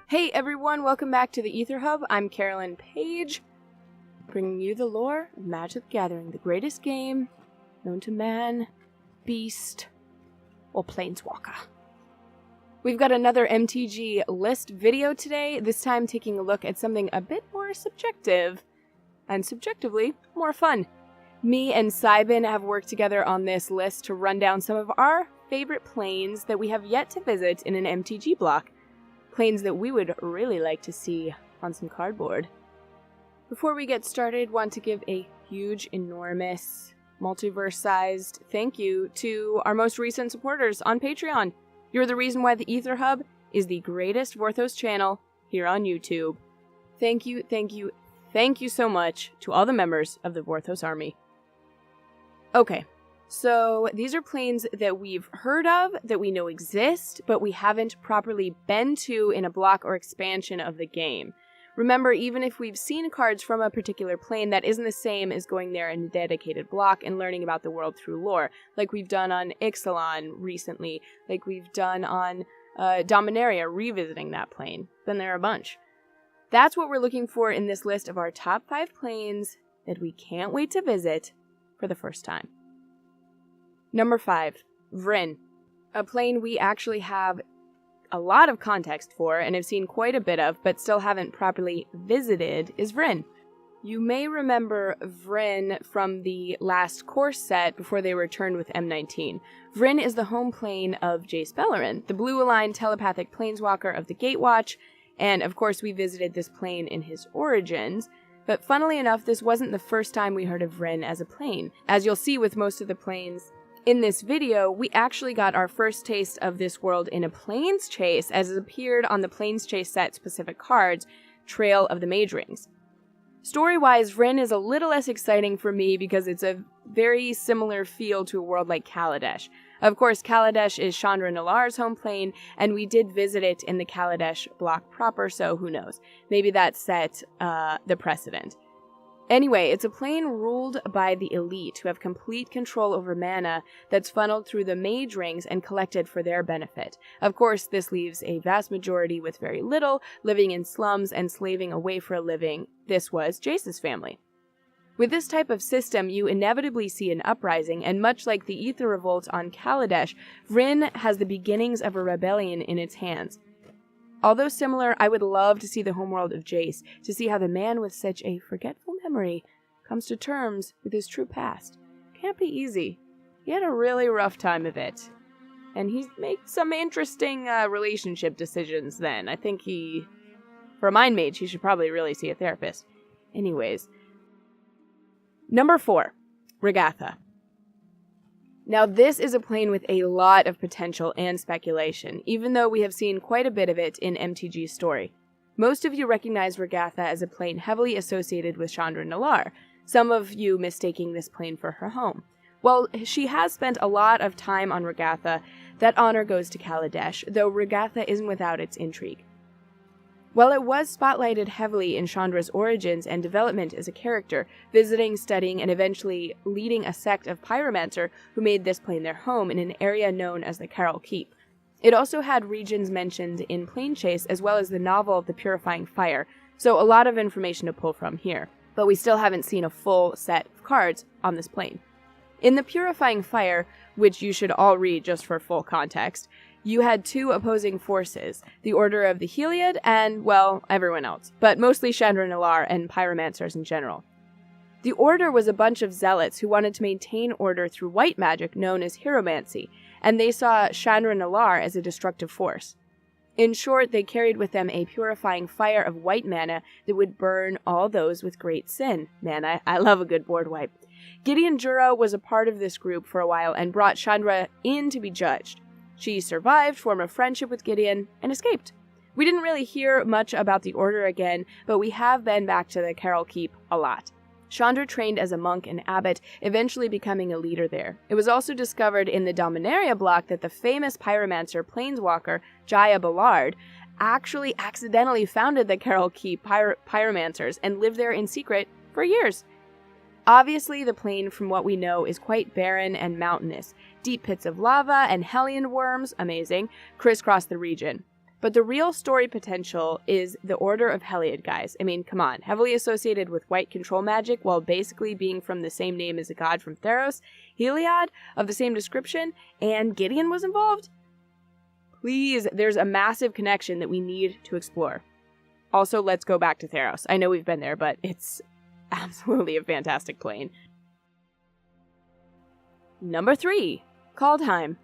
Hey everyone, welcome back to the Aether Hub. I'm Carolyn Page, bringing you the lore of Magic the Gathering, the greatest game known to man, beast, or planeswalker. We've got another MTG list video today, this time taking a look at something a bit more subjective, and subjectively more fun. Me and Seiben have worked together on this list to run down some of our favorite planes that we have yet to visit in an MTG block. Planes that we would really like to see on some cardboard. Before we get started, want to give a huge, enormous, multiverse-sized thank you to our most recent supporters on Patreon. You're the reason why the Aether Hub is the greatest Vorthos channel here on YouTube. Thank you, thank you, thank you so much to all the members of the Vorthos army. Okay. So these are planes that we've heard of, that we know exist, but we haven't properly been to in a block or expansion of the game. Remember, even if we've seen cards from a particular plane, that isn't the same as going there in a dedicated block and learning about the world through lore, like we've done on Ixalan recently, like we've done on Dominaria, revisiting that plane. Been there a bunch. That's what we're looking for in this list of our top 5 planes that we can't wait to visit for the first time. Number 5, Vryn. A plane we actually have a lot of context for and have seen quite a bit of, but still haven't properly visited, is Vryn. You may remember Vryn from the last course set before they returned with M19. Vryn is the home plane of Jace Beleren, the blue-aligned telepathic planeswalker of the Gatewatch, and of course we visited this plane in his origins. But funnily enough, this wasn't the first time we heard of Vryn as a plane. As you'll see with most of the planes in this video, we actually got our first taste of this world in a Plains Chase, as it appeared on the Plains Chase set specific cards, Trail of the Mage Rings. Story-wise, Vryn is a little less exciting for me because it's a very similar feel to a world like Kaladesh. Of course, Kaladesh is Chandra Nalar's home plane, and we did visit it in the Kaladesh block proper, so who knows. Maybe that set the precedent. Anyway, it's a plane ruled by the elite who have complete control over mana that's funneled through the mage rings and collected for their benefit. Of course, this leaves a vast majority with very little, living in slums and slaving away for a living. This was Jace's family. With this type of system, you inevitably see an uprising, and much like the Aether Revolt on Kaladesh, Vryn has the beginnings of a rebellion in its hands. Although similar, I would love to see the homeworld of Jace, to see how the man with such a forgetful memory comes to terms with his true past. Can't be easy. He had a really rough time of it. And he made some interesting relationship decisions then. I think for a mind mage, he should probably really see a therapist. Anyways. Number 4, Regatta. Now this is a plane with a lot of potential and speculation, even though we have seen quite a bit of it in MTG's story. Most of you recognize Regatta as a plane heavily associated with Chandra Nalar, some of you mistaking this plane for her home. While she has spent a lot of time on Regatta, that honor goes to Kaladesh, though Regatta isn't without its intrigue. While it was spotlighted heavily in Chandra's origins and development as a character, visiting, studying, and eventually leading a sect of pyromancer who made this plane their home in an area known as the Carol Keep. It also had regions mentioned in Plane Chase as well as the novel The Purifying Fire, so a lot of information to pull from here, but we still haven't seen a full set of cards on this plane. In The Purifying Fire, which you should all read just for full context, you had 2 opposing forces, the Order of the Heliod and, well, everyone else, but mostly Chandra Nalar and pyromancers in general. The Order was a bunch of zealots who wanted to maintain order through white magic known as hieromancy, and they saw Chandra Nalar as a destructive force. In short, they carried with them a purifying fire of white mana that would burn all those with great sin. Man, I love a good board wipe. Gideon Jura was a part of this group for a while and brought Chandra in to be judged. She survived, formed a friendship with Gideon, and escaped. We didn't really hear much about the Order again, but we have been back to the Carol Keep a lot. Chandra trained as a monk and abbot, eventually becoming a leader there. It was also discovered in the Dominaria block that the famous pyromancer planeswalker, Jaya Ballard, actually accidentally founded the Carol Keep pyromancers and lived there in secret for years. Obviously, the plane, from what we know, is quite barren and mountainous. Deep pits of lava and hellion worms, amazing, crisscross the region. But the real story potential is the Order of Heliod, guys. I mean, come on. Heavily associated with white control magic while basically being from the same name as a god from Theros, Heliod, of the same description, and Gideon was involved? Please, there's a massive connection that we need to explore. Also, let's go back to Theros. I know we've been there, but it's absolutely a fantastic plane. Number 3, Kaldheim.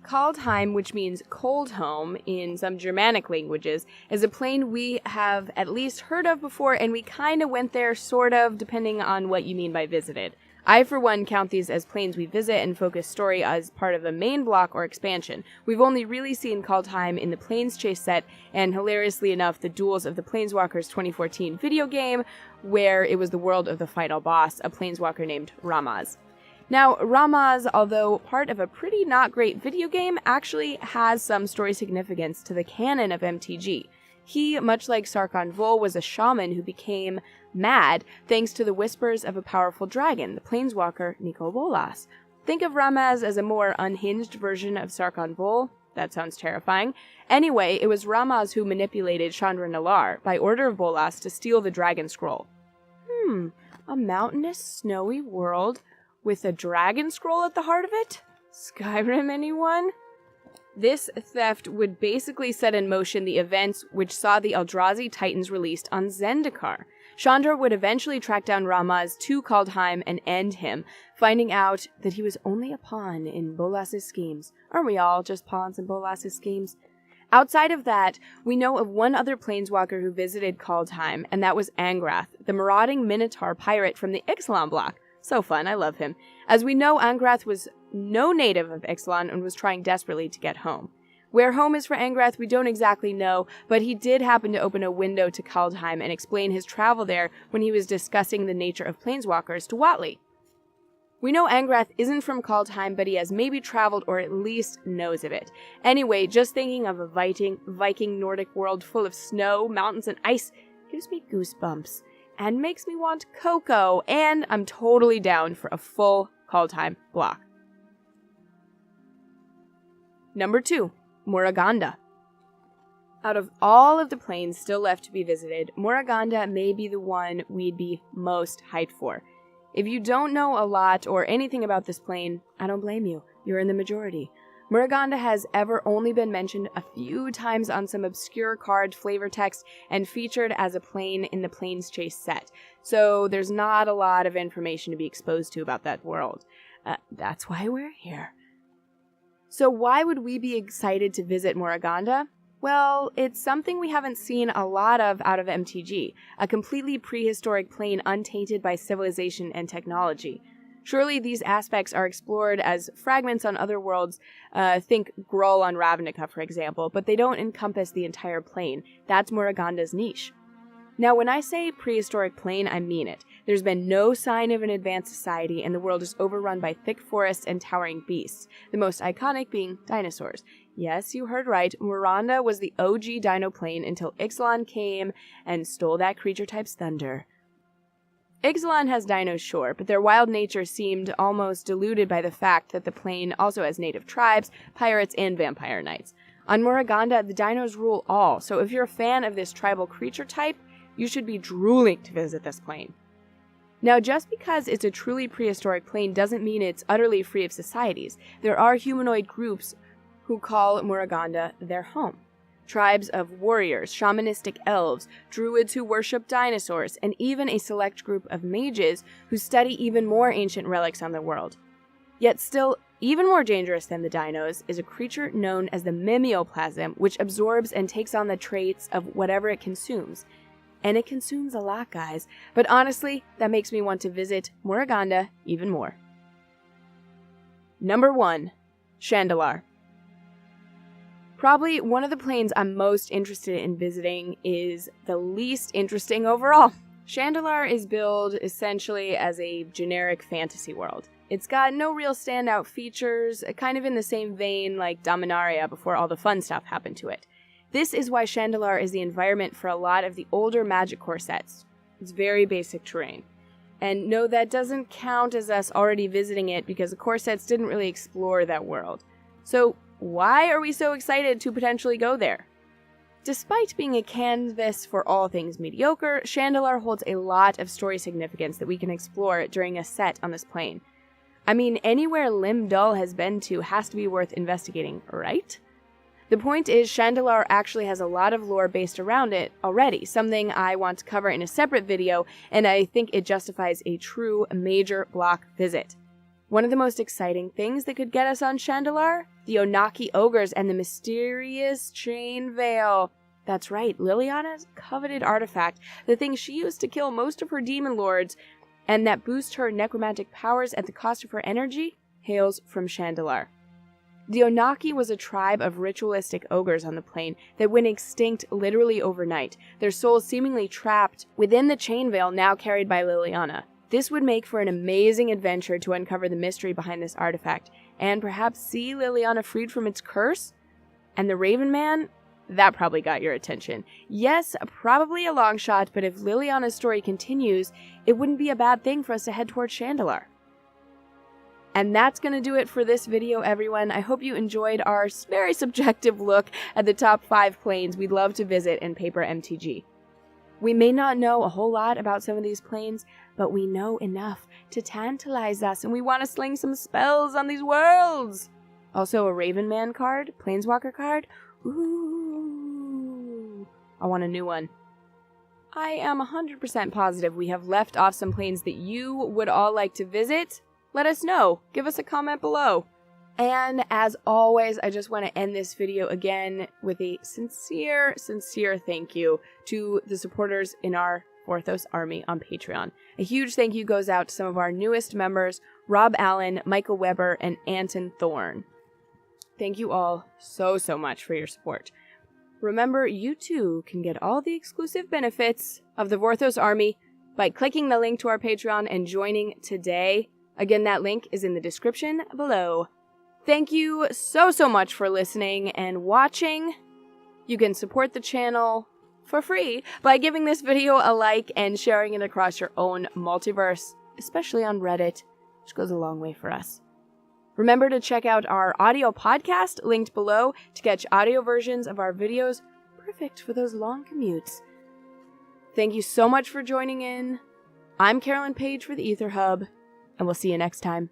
Kaldheim, which means cold home in some Germanic languages, is a plane we have at least heard of before, and we kind of went there, sort of, depending on what you mean by visited. I, for one, count these as planes we visit and focus story as part of the main block or expansion. We've only really seen Kaldheim in the Planes Chase set, and hilariously enough, the Duels of the Planeswalkers 2014 video game, where it was the world of the final boss, a planeswalker named Ramaz. Now, Ramaz, although part of a pretty not great video game, actually has some story significance to the canon of MTG. He, much like Sarkhan Vol, was a shaman who became mad thanks to the whispers of a powerful dragon, the planeswalker Nicol Bolas. Think of Ramaz as a more unhinged version of Sarkhan Vol. That sounds terrifying. Anyway, it was Ramaz who manipulated Chandra Nalaar by order of Bolas to steal the dragon scroll. A mountainous, snowy world with a dragon scroll at the heart of it? Skyrim, anyone? This theft would basically set in motion the events which saw the Eldrazi Titans released on Zendikar. Chandra would eventually track down Ramaz to Kaldheim and end him, finding out that he was only a pawn in Bolas' schemes. Aren't we all just pawns in Bolas' schemes? Outside of that, we know of one other planeswalker who visited Kaldheim, and that was Angrath, the marauding Minotaur pirate from the Ixalan block. So fun, I love him. As we know, Angrath was no native of Ixalan and was trying desperately to get home. Where home is for Angrath, we don't exactly know, but he did happen to open a window to Kaldheim and explain his travel there when he was discussing the nature of planeswalkers to Watley. We know Angrath isn't from Kaldheim, but he has maybe traveled or at least knows of it. Anyway, just thinking of a Viking Nordic world full of snow, mountains, and ice gives me goosebumps. And makes me want cocoa, and I'm totally down for a full Kaldheim block. Number 2, Morrigande. Out of all of the planes still left to be visited, Morrigande may be the one we'd be most hyped for. If you don't know a lot or anything about this plane, I don't blame you. You're in the majority. Morrigande has ever only been mentioned a few times on some obscure card flavor text and featured as a plane in the Planes Chase set, so there's not a lot of information to be exposed to about that world. That's why we're here. So why would we be excited to visit Morrigande? Well, it's something we haven't seen a lot of out of MTG, a completely prehistoric plane untainted by civilization and technology. Surely these aspects are explored as fragments on other worlds, think Gruul on Ravnica, for example, but they don't encompass the entire plane. That's Morrigande's niche. Now, when I say prehistoric plane, I mean it. There's been no sign of an advanced society, and the world is overrun by thick forests and towering beasts, the most iconic being dinosaurs. Yes, you heard right, Morrigande was the OG dino plane until Ixalan came and stole that creature type's thunder. Ixalan has dinos, sure, but their wild nature seemed almost diluted by the fact that the plane also has native tribes, pirates, and vampire knights. On Morrigande, the dinos rule all, so if you're a fan of this tribal creature type, you should be drooling to visit this plane. Now, just because it's a truly prehistoric plane doesn't mean it's utterly free of societies. There are humanoid groups who call Morrigande their home. Tribes of warriors, shamanistic elves, druids who worship dinosaurs, and even a select group of mages who study even more ancient relics on the world. Yet still, even more dangerous than the dinos is a creature known as the mimeoplasm, which absorbs and takes on the traits of whatever it consumes. And it consumes a lot, guys, but honestly, that makes me want to visit Morrigande even more. Number 1, Chandal. Probably one of the planes I'm most interested in visiting is the least interesting overall. Chandal is billed essentially as a generic fantasy world. It's got no real standout features, kind of in the same vein like Dominaria before all the fun stuff happened to it. This is why Chandal is the environment for a lot of the older Magic core sets. It's very basic terrain. And no, that doesn't count as us already visiting it because the core sets didn't really explore that world. So why are we so excited to potentially go there? Despite being a canvas for all things mediocre, Chandal holds a lot of story significance that we can explore during a set on this plane. I mean, anywhere Lim-Dul has been to has to be worth investigating, right? The point is, Chandal actually has a lot of lore based around it already, something I want to cover in a separate video, and I think it justifies a true major block visit. One of the most exciting things that could get us on Chandal? The Onaki ogres and the mysterious chain veil. That's right, Liliana's coveted artifact, the thing she used to kill most of her demon lords, and that boosts her necromantic powers at the cost of her energy, hails from Chandal. The Onaki was a tribe of ritualistic ogres on the plane that went extinct literally overnight, their souls seemingly trapped within the chain veil now carried by Liliana. This would make for an amazing adventure to uncover the mystery behind this artifact, and perhaps see Liliana freed from its curse? And the Raven Man? That probably got your attention. Yes, probably a long shot, but if Liliana's story continues, it wouldn't be a bad thing for us to head towards Chandal. And that's going to do it for this video, everyone. I hope you enjoyed our very subjective look at the top 5 planes we'd love to visit in Paper MTG. We may not know a whole lot about some of these planes, but we know enough to tantalize us, and we want to sling some spells on these worlds! Also, a Raven Man card? Planeswalker card? Ooh, I want a new one. I am 100% positive we have left off some planes that you would all like to visit. Let us know. Give us a comment below. And as always, I just want to end this video again with a sincere thank you to the supporters in our Vorthos army on Patreon. A huge thank you goes out to some of our newest members, Rob Allen, Michael Weber, and Anton Thorne. Thank you all so much for your support. Remember, you too can get all the exclusive benefits of the Vorthos army by clicking the link to our Patreon and joining today. Again, that link is in the description below. Thank you so much for listening and watching. You can support the channel for free by giving this video a like and sharing it across your own multiverse, especially on Reddit, which goes a long way for us. Remember to check out our audio podcast linked below to catch audio versions of our videos, perfect for those long commutes. Thank you so much for joining in. I'm Carolyn Page for the Aether Hub, and we'll see you next time.